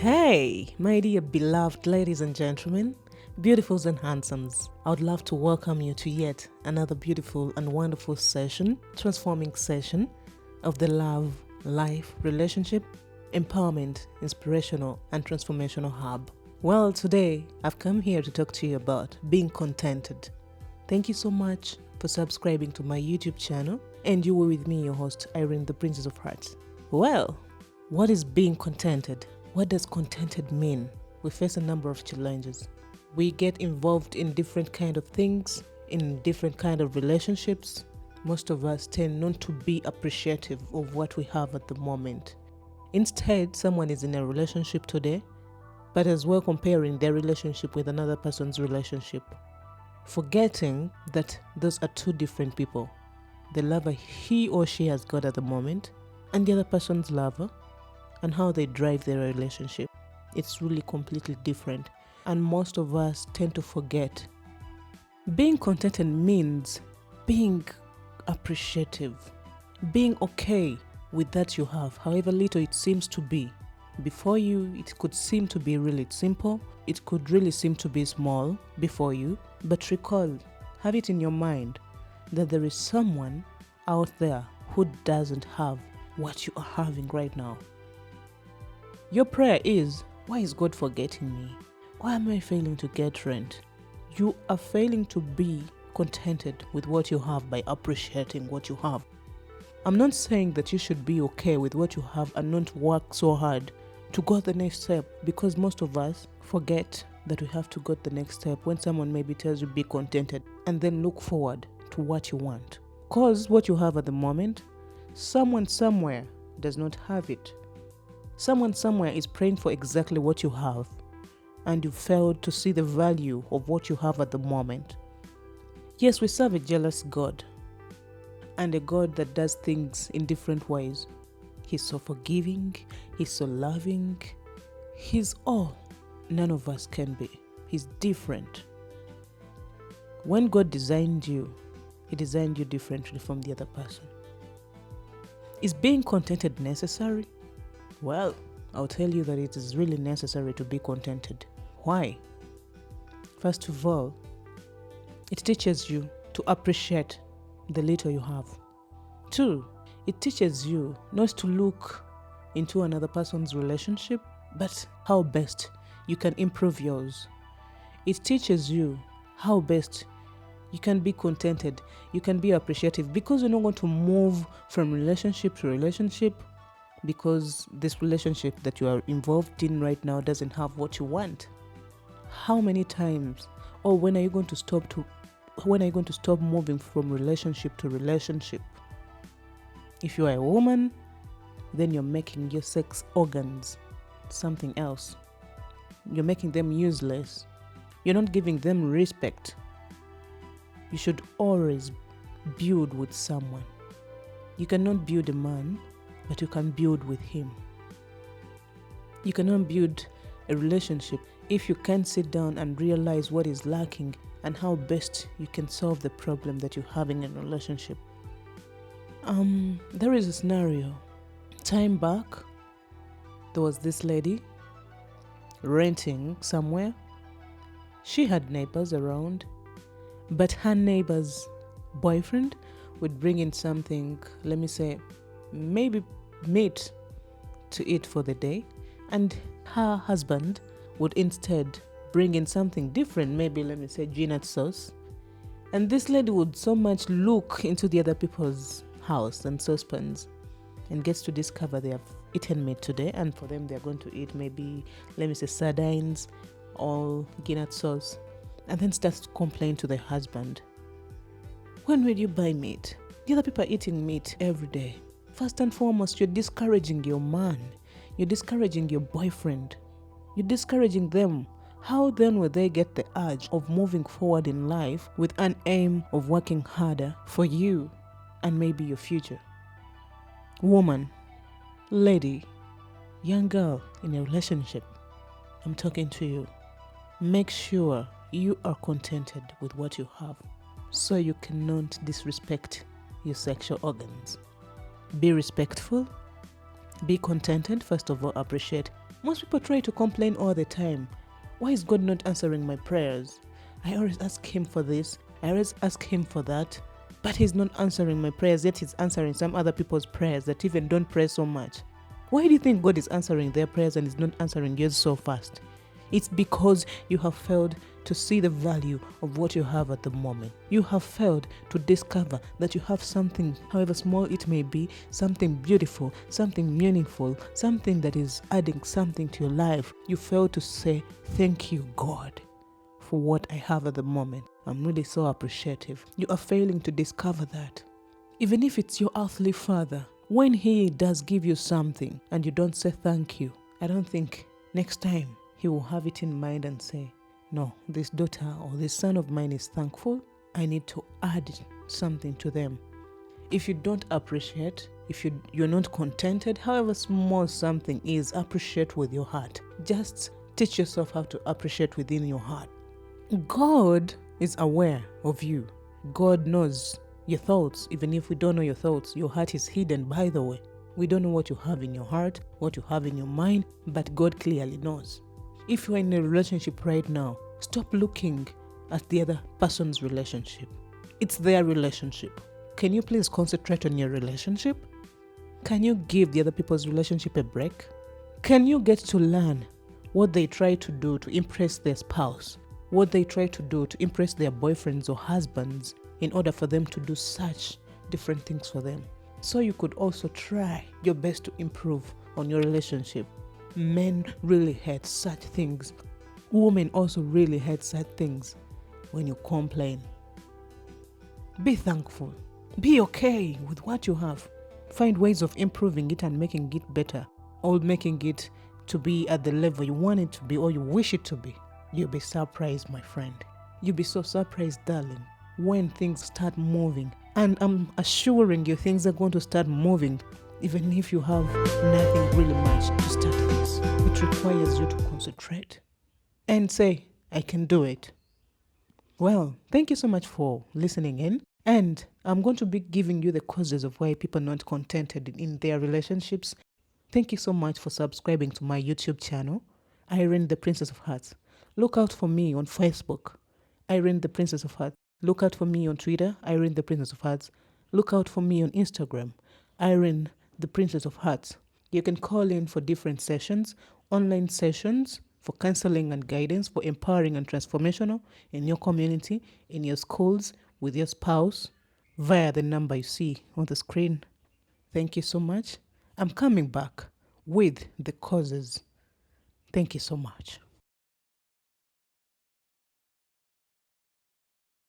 Hey, my dear beloved ladies and gentlemen, beautifuls and handsomes, I would love to welcome you to yet another beautiful and wonderful session, transforming session of the Love, Life, Relationship, Empowerment, Inspirational and Transformational Hub. Well, today I've come here to talk to you about being contented. Thank you so much for subscribing to my YouTube channel, and you were with me, your host, Iryn, the Princess of Hearts. Well, what is being contented? What does contented mean? We face a number of challenges. We get involved in different kind of things, in different kind of relationships. Most of us tend not to be appreciative of what we have at the moment. Instead, someone is in a relationship today, but as well comparing their relationship with another person's relationship, forgetting that those are two different people. The lover he or she has got at the moment, and the other person's lover, and how they drive their relationship. It's really completely different, and most of us tend to forget. Being contented means being appreciative, being okay with that you have, however little it seems to be. Before you, it could seem to be really simple, it could really seem to be small before you, but recall, have it in your mind that there is someone out there who doesn't have what you are having right now. Your prayer is, why is God forgetting me? Why am I failing to get rent? You are failing to be contented with what you have by appreciating what you have. I'm not saying that you should be okay with what you have and not work so hard to go the next step, because most of us forget that we have to go the next step when someone maybe tells you be contented, and then look forward to what you want. Because what you have at the moment, someone somewhere does not have it. Someone somewhere is praying for exactly what you have, and you failed to see the value of what you have at the moment. Yes, we serve a jealous God, and a God that does things in different ways. He's so forgiving, he's so loving, he's all none of us can be. He's different. When God designed you, he designed you differently from the other person. Is being contented necessary? Well, I'll tell you that it is really necessary to be contented. Why? First of all, it teaches you to appreciate the little you have. 2, it teaches you not to look into another person's relationship, but how best you can improve yours. It teaches you how best you can be contented, you can be appreciative, because you're not going to move from relationship to relationship because this relationship that you are involved in right now doesn't have what you want. How many times, or when are you going to stop moving from relationship to relationship? If you are a woman, then you're making your sex organs something else. You're making them useless. You're not giving them respect. You should always build with someone. You cannot build a man, but you can build with him. You cannot build a relationship if you can't sit down and realize what is lacking and how best you can solve the problem that you're having in a relationship. There is a scenario. Time back, there was this lady renting somewhere. She had neighbors around, but her neighbor's boyfriend would bring in something, let me say, maybe meat to eat for the day, and her husband would instead bring in something different, maybe let me say peanut sauce. And this lady would so much look into the other people's house and saucepans and gets to discover they have eaten meat today, and for them they're going to eat maybe, let me say, sardines or peanut sauce, and then starts to complain to the husband. When will you buy meat? The other people are eating meat every day. First and foremost, you're discouraging your man. You're discouraging your boyfriend. You're discouraging them. How then will they get the urge of moving forward in life with an aim of working harder for you and maybe your future? Woman, lady, young girl in a relationship, I'm talking to you. Make sure you are contented with what you have, so you cannot disrespect your sexual organs. Be respectful, be contented, first of all, appreciate. Most people try to complain all the time. Why is God not answering my prayers? I always ask Him for this, I always ask Him for that, but He's not answering my prayers, yet He's answering some other people's prayers that even don't pray so much. Why do you think God is answering their prayers and is not answering yours so fast? It's because you have failed to see the value of what you have at the moment. You have failed to discover that you have something, however small it may be, something beautiful, something meaningful, something that is adding something to your life. You failed to say, thank you, God, for what I have at the moment. I'm really so appreciative. You are failing to discover that. Even if it's your earthly father, when he does give you something and you don't say thank you, I don't think next time he will have it in mind and say, no, this daughter or this son of mine is thankful. I need to add something to them. If you don't appreciate, if you're not contented, however small something is, appreciate with your heart. Just teach yourself how to appreciate within your heart. God is aware of you. God knows your thoughts. Even if we don't know your thoughts, your heart is hidden, by the way. We don't know what you have in your heart, what you have in your mind, but God clearly knows. If you're in a relationship right now, stop looking at the other person's relationship. It's their relationship. Can you please concentrate on your relationship? Can you give the other people's relationship a break? Can you get to learn what they try to do to impress their spouse, what they try to do to impress their boyfriends or husbands in order for them to do such different things for them? So you could also try your best to improve on your relationship. Men really hate such things. Women also really hate such things when you complain. Be thankful. Be okay with what you have. Find ways of improving it and making it better, or making it to be at the level you want it to be or you wish it to be. You'll be surprised, my friend. You'll be so surprised, darling, when things start moving. And I'm assuring you, things are going to start moving, even if you have nothing really much to start things. It requires you to concentrate and say, I can do it. Well, thank you so much for listening in. And I'm going to be giving you the causes of why people are not contented in their relationships. Thank you so much for subscribing to my YouTube channel, Iryn the Princess of Hearts. Look out for me on Facebook, Iryn the Princess of Hearts. Look out for me on Twitter, Iryn the Princess of Hearts. Look out for me on Instagram, Iryn the Princess of Hearts. You can call in for different sessions, online sessions for counseling and guidance, for empowering and transformational in your community, in your schools, with your spouse, via the number you see on the screen. Thank you so much. I'm coming back with the causes. Thank you so much.